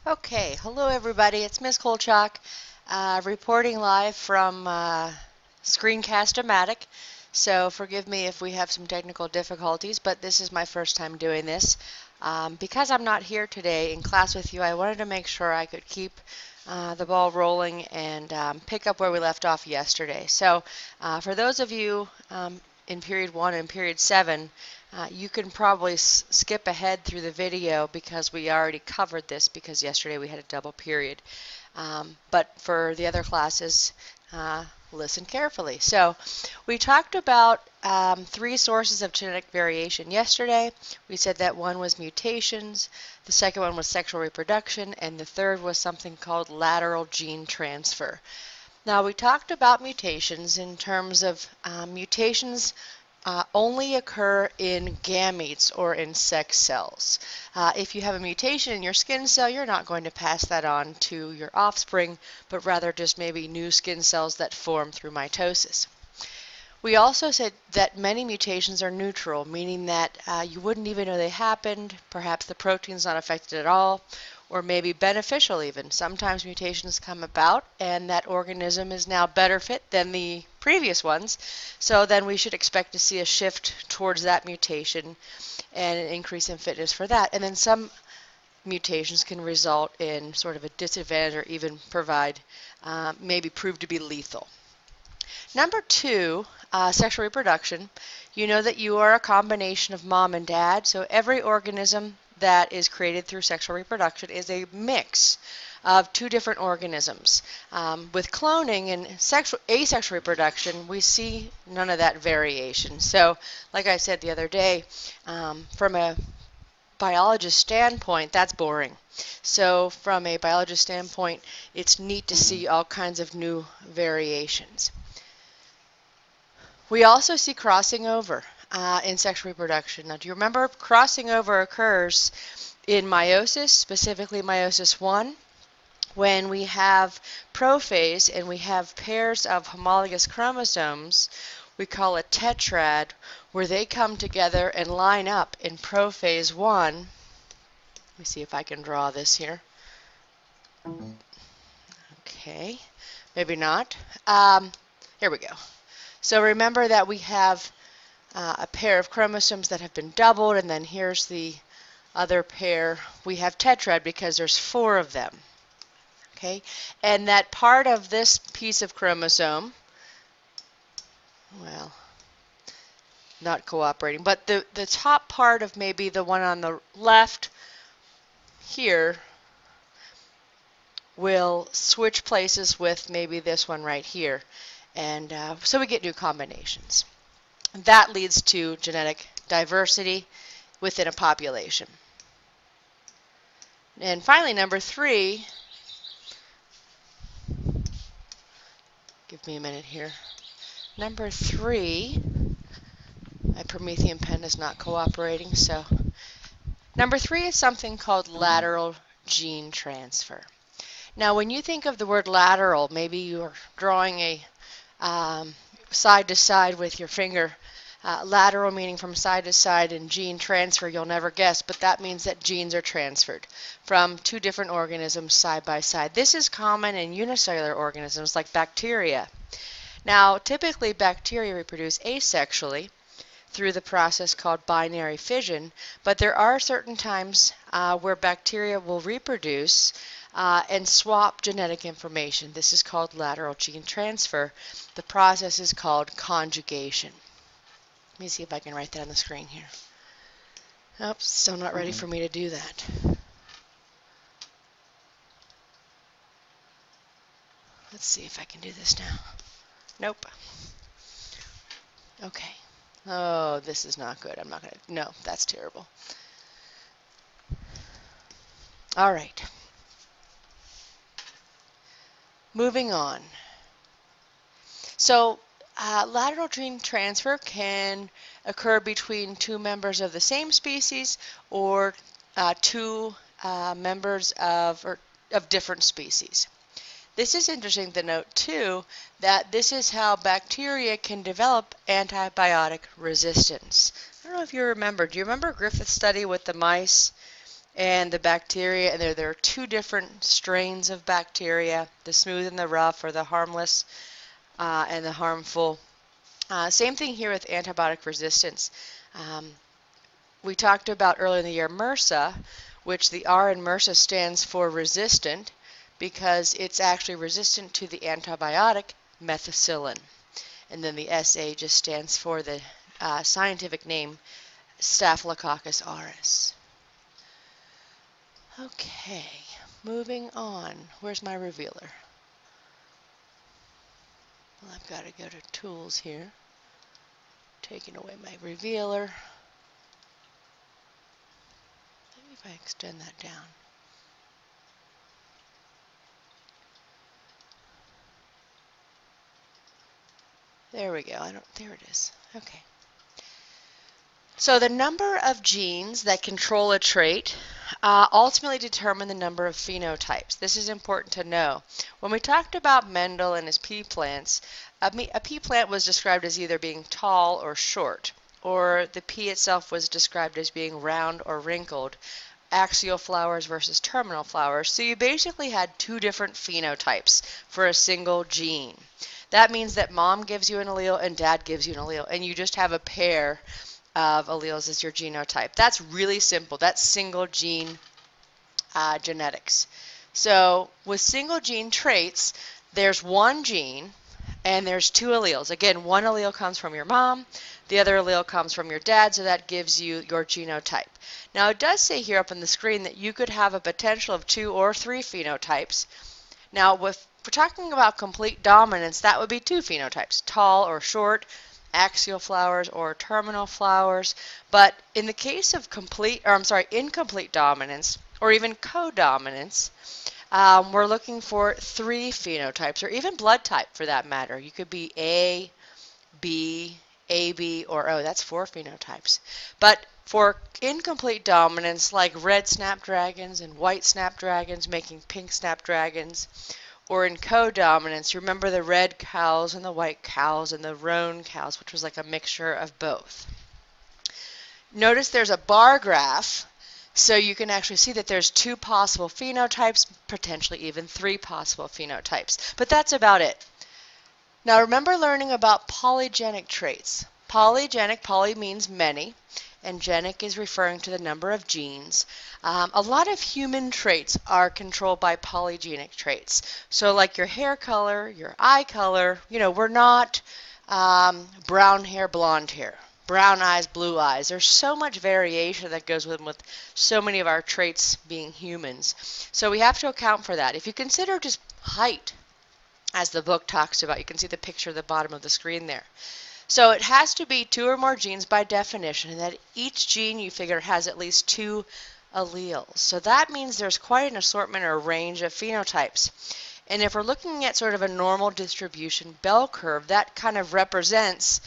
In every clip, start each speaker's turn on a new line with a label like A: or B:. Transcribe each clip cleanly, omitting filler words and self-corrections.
A: Okay, hello everybody. It's Miss Kolchak, reporting live from Screencast-O-Matic. So forgive me if we have some technical difficulties, but this is my first time doing this. Because I'm not here today in class with you, I wanted to make sure I could keep the ball rolling and pick up where we left off yesterday. So for those of you in period 1 and period 7, you can probably skip ahead through the video because we already covered this because yesterday we had a double period. But for the other classes, listen carefully. So we talked about 3 sources of genetic variation yesterday. We said that one was mutations, the second one was sexual reproduction, and the third was something called lateral gene transfer. Now we talked about mutations in terms of mutations only occur in gametes or in sex cells. If you have a mutation in your skin cell, you're not going to pass that on to your offspring, but rather just maybe new skin cells that form through mitosis. We also said that many mutations are neutral, meaning that you wouldn't even know they happened, perhaps the protein's not affected at all, or maybe beneficial even. Sometimes mutations come about and that organism is now better fit than the previous ones, so then we should expect to see a shift towards that mutation and an increase in fitness for that. And then some mutations can result in sort of a disadvantage or even provide, maybe prove to be lethal. Number 2, sexual reproduction. You know that you are a combination of mom and dad, so every organism that is created through sexual reproduction is a mix of 2 different organisms. With cloning and asexual reproduction, we see none of that variation. So, like I said the other day, from a biologist standpoint, that's boring. So, from a biologist standpoint, it's neat to see all kinds of new variations. We also see crossing over in sexual reproduction. Now, do you remember crossing over occurs in meiosis, specifically meiosis 1, when we have prophase and we have pairs of homologous chromosomes. We call it tetrad, where they come together and line up in prophase 1. Let me see if I can draw this here. Okay, maybe not. Here we go. So remember that we have a pair of chromosomes that have been doubled, and then here's the other pair. We have tetrad because there's 4 of them. Okay, and that part of this piece of chromosome, well, not cooperating, but the top part of maybe the one on the left here will switch places with maybe this one right here. And so we get new combinations. That leads to genetic diversity within a population. And finally, number 3, give me a minute here. Number 3, my Promethean pen is not cooperating, so number 3 is something called lateral gene transfer. Now, when you think of the word lateral, maybe you're drawing a side to side with your finger. Lateral meaning from side to side, and gene transfer you'll never guess, but that means that genes are transferred from 2 different organisms side by side. This is common in unicellular organisms like bacteria. Now, typically bacteria reproduce asexually through the process called binary fission, but there are certain times where bacteria will reproduce and swap genetic information. This is called lateral gene transfer. The process is called conjugation. Let me see if I can write that on the screen here. Oh, still not ready for me to do that. Let's see if I can do this now. Nope. Okay. Oh, this is not good. I'm not going to, no, that's terrible. All right. Moving on. So, lateral gene transfer can occur between 2 members of the same species or 2 members of different species. This is interesting to note too that this is how bacteria can develop antibiotic resistance. I don't know if you remember. Do you remember Griffith's study with the mice and the bacteria, and there are two different strains of bacteria, the smooth and the rough, or the harmless and the harmful. Same thing here with antibiotic resistance. We talked about earlier in the year MRSA, which the R in MRSA stands for resistant because it's actually resistant to the antibiotic methicillin. And then the SA just stands for the scientific name Staphylococcus aureus. Okay, moving on. Where's my revealer? Well, I've got to go to Tools here. Taking away my revealer. Maybe if I extend that down. There we go. There it is. Okay. So the number of genes that control a trait ultimately determine the number of phenotypes. This is important to know. When we talked about Mendel and his pea plants, a pea plant was described as either being tall or short, or the pea itself was described as being round or wrinkled, axial flowers versus terminal flowers. So you basically had two different phenotypes for a single gene. That means that mom gives you an allele and dad gives you an allele, and you just have a pair of alleles as your genotype. That's really simple. That's single gene genetics. So with single gene traits, there's one gene and there's two alleles. Again, one allele comes from your mom, the other allele comes from your dad, so that gives you your genotype. Now it does say here up on the screen that you could have a potential of 2 or 3 phenotypes. Now if we're talking about complete dominance, that would be 2 phenotypes, tall or short, axial flowers or terminal flowers. But in the case of incomplete dominance or even codominance, we're looking for 3 phenotypes, or even blood type for that matter. You could be A, B, AB, or O. That's 4 phenotypes. But for incomplete dominance, like red snapdragons and white snapdragons making pink snapdragons, or in codominance, you remember the red cows and the white cows and the roan cows, which was like a mixture of both. Notice there's a bar graph, so you can actually see that there's 2 possible phenotypes, potentially even 3 possible phenotypes. But that's about it. Now remember learning about polygenic traits. Polygenic, poly means many, and genic is referring to the number of genes. A lot of human traits are controlled by polygenic traits. So like your hair color, your eye color, we're not brown hair, blonde hair, brown eyes, blue eyes. There's so much variation that goes with so many of our traits being humans. So we have to account for that. If you consider just height, as the book talks about, you can see the picture at the bottom of the screen there. So it has to be 2 or more genes by definition, and that each gene you figure has at least 2 alleles. So that means there's quite an assortment or range of phenotypes. And if we're looking at sort of a normal distribution bell curve, that kind of represents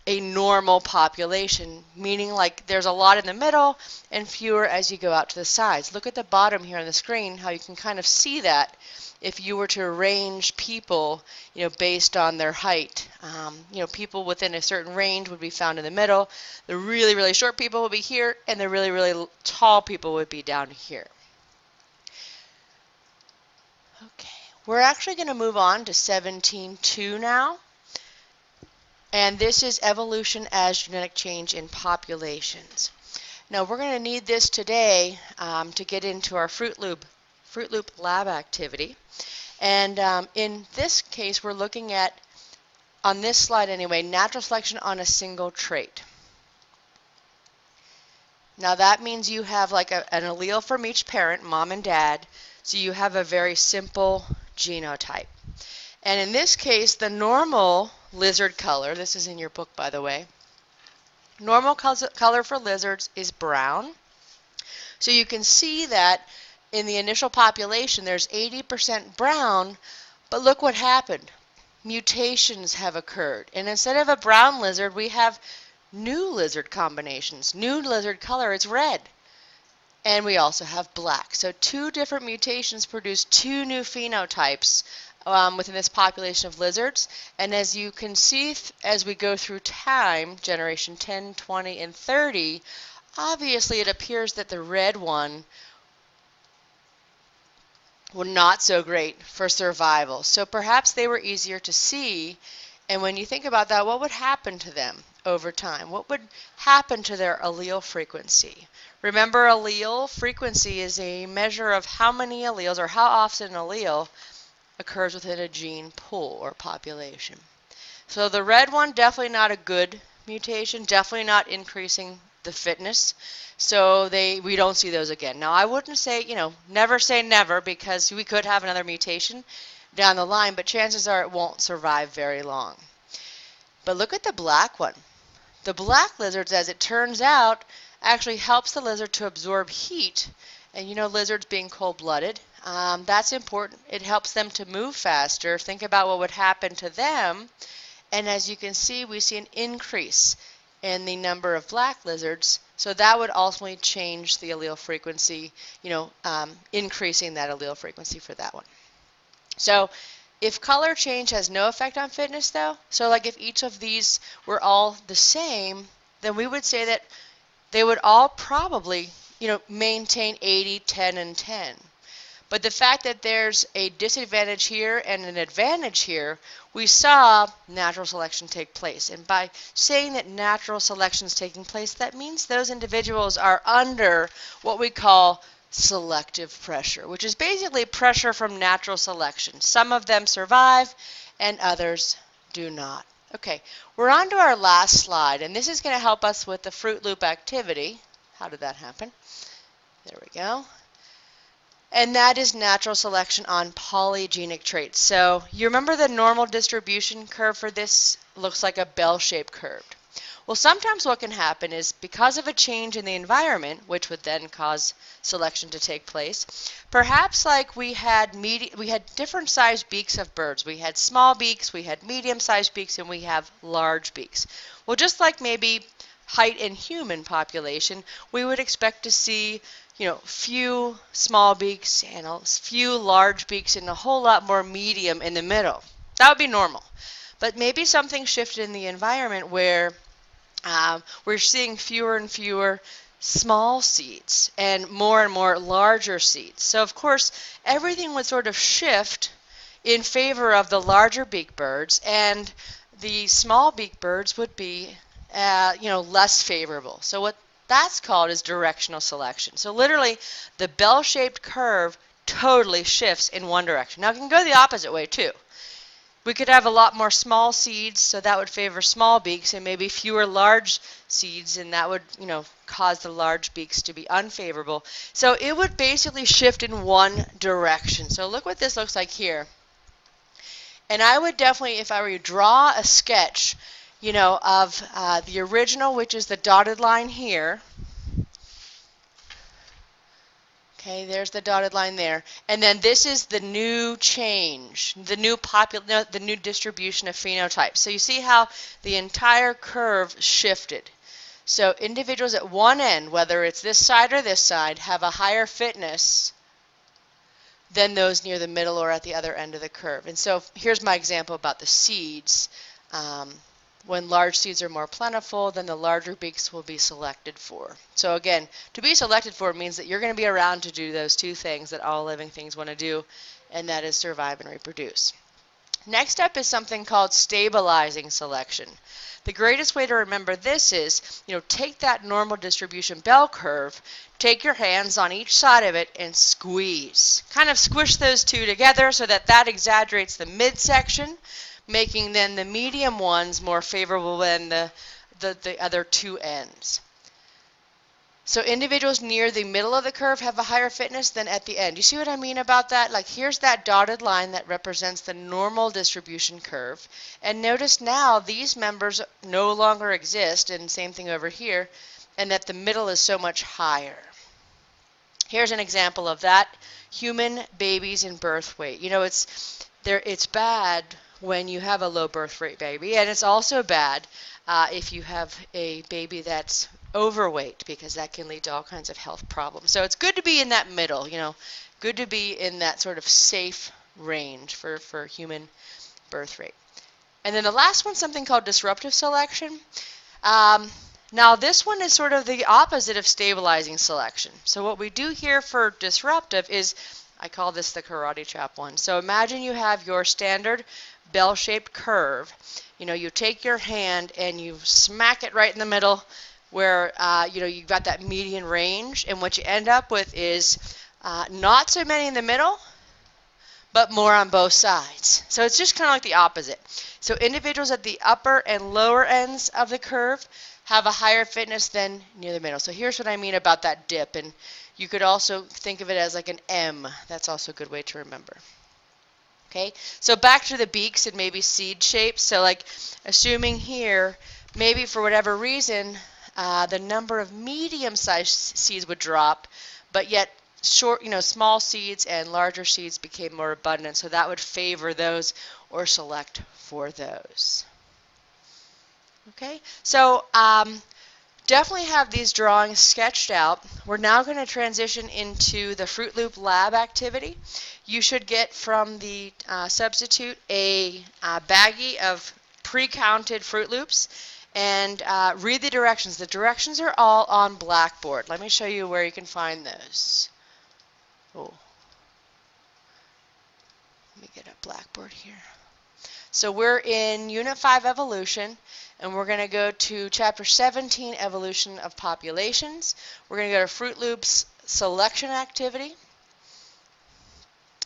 A: a normal population, meaning like there's a lot in the middle and fewer as you go out to the sides. Look at the bottom here on the screen, how you can kind of see that if you were to arrange people, based on their height. People within a certain range would be found in the middle. The really, really short people would be here, and the really, really tall people would be down here. Okay, we're actually going to move on to 17.2 now. And this is evolution as genetic change in populations. Now we're going to need this today to get into our Fruit Loop lab activity. And in this case, we're looking at, on this slide anyway, natural selection on a single trait. Now that means you have like an allele from each parent, mom and dad, so you have a very simple genotype. And in this case, the normal lizard color, this is in your book by the way, normal color for lizards is brown. So you can see that in the initial population there's 80% brown, but look what happened. Mutations have occurred, and instead of a brown lizard we have new lizard combinations. New lizard color is red, and we also have black. So 2 different mutations produce 2 new phenotypes within this population of lizards. And as you can see, as we go through time, generation 10, 20, and 30, obviously it appears that the red one were not so great for survival. So perhaps they were easier to see. And when you think about that, what would happen to them over time? What would happen to their allele frequency? Remember, allele frequency is a measure of how many alleles or how often an allele occurs within a gene pool or population. So the red one, definitely not a good mutation, definitely not increasing the fitness. So we don't see those again. Now I wouldn't say, never say never, because we could have another mutation down the line, but chances are it won't survive very long. But look at the black one. The black lizards, as it turns out, actually helps the lizard to absorb heat. And lizards being cold-blooded, that's important. It helps them to move faster. Think about what would happen to them. And as you can see, we see an increase in the number of black lizards. So that would ultimately change the allele frequency, increasing that allele frequency for that one. So if color change has no effect on fitness, though, so like if each of these were all the same, then we would say that they would all probably, maintain 80, 10, and 10. But the fact that there's a disadvantage here and an advantage here, we saw natural selection take place. And by saying that natural selection is taking place, that means those individuals are under what we call selective pressure, which is basically pressure from natural selection. Some of them survive and others do not. Okay, we're on to our last slide, and this is going to help us with the Fruit Loop activity. How did that happen? There we go. And that is natural selection on polygenic traits. So you remember the normal distribution curve for this looks like a bell-shaped curve. Well, sometimes what can happen is because of a change in the environment, which would then cause selection to take place, perhaps like we had different sized beaks of birds. We had small beaks, we had medium-sized beaks, and we have large beaks. Well, just like maybe height in human population, we would expect to see few small beaks and a few large beaks and a whole lot more medium in the middle. That would be normal. But maybe something shifted in the environment where we're seeing fewer and fewer small seeds and more larger seeds. So of course, everything would sort of shift in favor of the larger beak birds, and the small beak birds would be less favorable. So what that's called is directional selection. So literally, the bell-shaped curve totally shifts in one direction. Now it can go the opposite way too. We could have a lot more small seeds, so that would favor small beaks, and maybe fewer large seeds, and that would, cause the large beaks to be unfavorable. So it would basically shift in one direction. So look what this looks like here. And I would definitely, if I were to draw a sketch, of the original, which is the dotted line here. Okay, there's the dotted line there. And then this is the new change, the new distribution of phenotypes. So you see how the entire curve shifted. So individuals at one end, whether it's this side or this side, have a higher fitness than those near the middle or at the other end of the curve. And so here's my example about the seeds. When large seeds are more plentiful, then the larger beaks will be selected for. So again, to be selected for means that you're going to be around to do those two things that all living things want to do, and that is survive and reproduce. Next up is something called stabilizing selection. The greatest way to remember this is, take that normal distribution bell curve, take your hands on each side of it and squeeze. Kind of squish those two together so that exaggerates the midsection, making then the medium ones more favorable than the other two ends. So individuals near the middle of the curve have a higher fitness than at the end. You see what I mean about that? Like here's that dotted line that represents the normal distribution curve. And notice now these members no longer exist, and same thing over here, and that the middle is so much higher. Here's an example of that. Human babies and birth weight. It's bad when you have a low birth rate baby, and it's also bad if you have a baby that's overweight, because that can lead to all kinds of health problems. So it's good to be in that middle, good to be in that sort of safe range for human birth rate. And then the last one, something called disruptive selection. Now this one is sort of the opposite of stabilizing selection. So what we do here for disruptive is, I call this the karate chop one. So imagine you have your standard bell-shaped curve. You take your hand and you smack it right in the middle where you've got that median range, and what you end up with is not so many in the middle, but more on both sides. So it's just kind of like the opposite. So individuals at the upper and lower ends of the curve have a higher fitness than near the middle. So here's what I mean about that dip, and you could also think of it as like an M. That's also a good way to remember. Okay, so back to the beaks and maybe seed shapes. So like assuming here, maybe for whatever reason, the number of medium-sized seeds would drop, but yet small seeds and larger seeds became more abundant. So that would favor those or select for those. Okay, so definitely have these drawings sketched out. We're now going to transition into the Fruit Loop lab activity. You should get from the substitute a baggie of pre-counted Fruit Loops, and read the directions. The directions are all on Blackboard. Let me show you where you can find those. Oh, let me get a Blackboard here. So we're in Unit 5 Evolution, and we're going to go to Chapter 17, Evolution of Populations. We're going to go to Fruit Loops Selection Activity,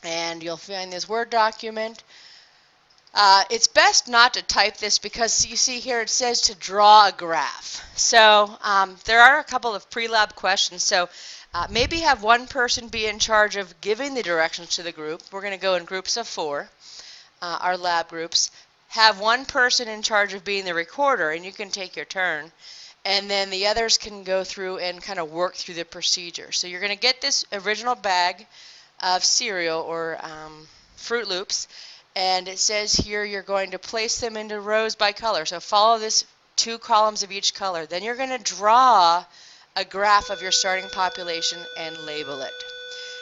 A: and you'll find this Word document. It's best not to type this because you see here it says to draw a graph. So there are a couple of pre-lab questions. So maybe have one person be in charge of giving the directions to the group. We're going to go in groups of 4. Our lab groups. Have one person in charge of being the recorder, and you can take your turn, and then the others can go through and kind of work through the procedure. So you're going to get this original bag of cereal or Fruit Loops, and it says here you're going to place them into rows by color. So follow this 2 columns of each color. Then you're going to draw a graph of your starting population and label it.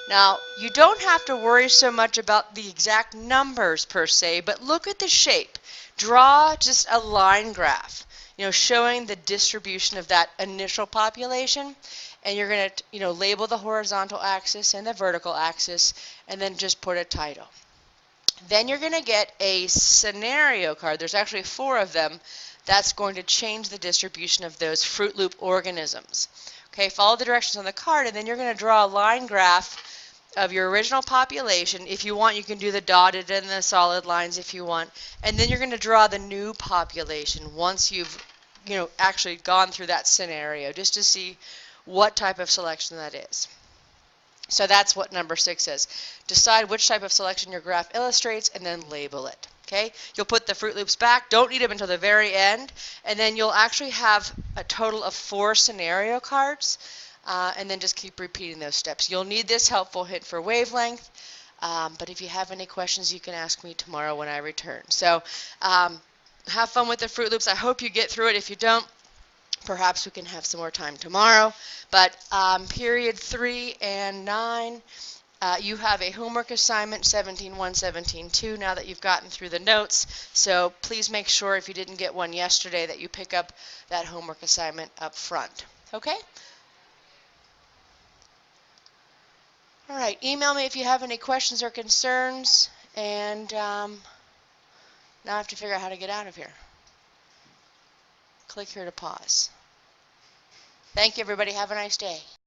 A: Now, you don't have to worry so much about the exact numbers per se, but look at the shape. Draw just a line graph, showing the distribution of that initial population, and you're going to, label the horizontal axis and the vertical axis, and then just put a title. Then you're going to get a scenario card. There's actually 4 of them. That's going to change the distribution of those Fruit Loop organisms. Okay, follow the directions on the card, and then you're going to draw a line graph of your original population. If you want, you can do the dotted and the solid lines if you want. And then you're going to draw the new population once you've, actually gone through that scenario, just to see what type of selection that is. So that's what number 6 says. Decide which type of selection your graph illustrates and then label it. Okay? You'll put the Fruit Loops back. Don't need them until the very end. And then you'll actually have a total of 4 scenario cards. And then just keep repeating those steps. You'll need this helpful hint for wavelength, but if you have any questions, you can ask me tomorrow when I return. So have fun with the Fruit Loops. I hope you get through it. If you don't, perhaps we can have some more time tomorrow. But period 3 and 9, you have a homework assignment, 17.1, 17.2, now that you've gotten through the notes. So please make sure, if you didn't get one yesterday, that you pick up that homework assignment up front. Okay? All right, email me if you have any questions or concerns, and now I have to figure out how to get out of here. Click here to pause. Thank you, everybody. Have a nice day.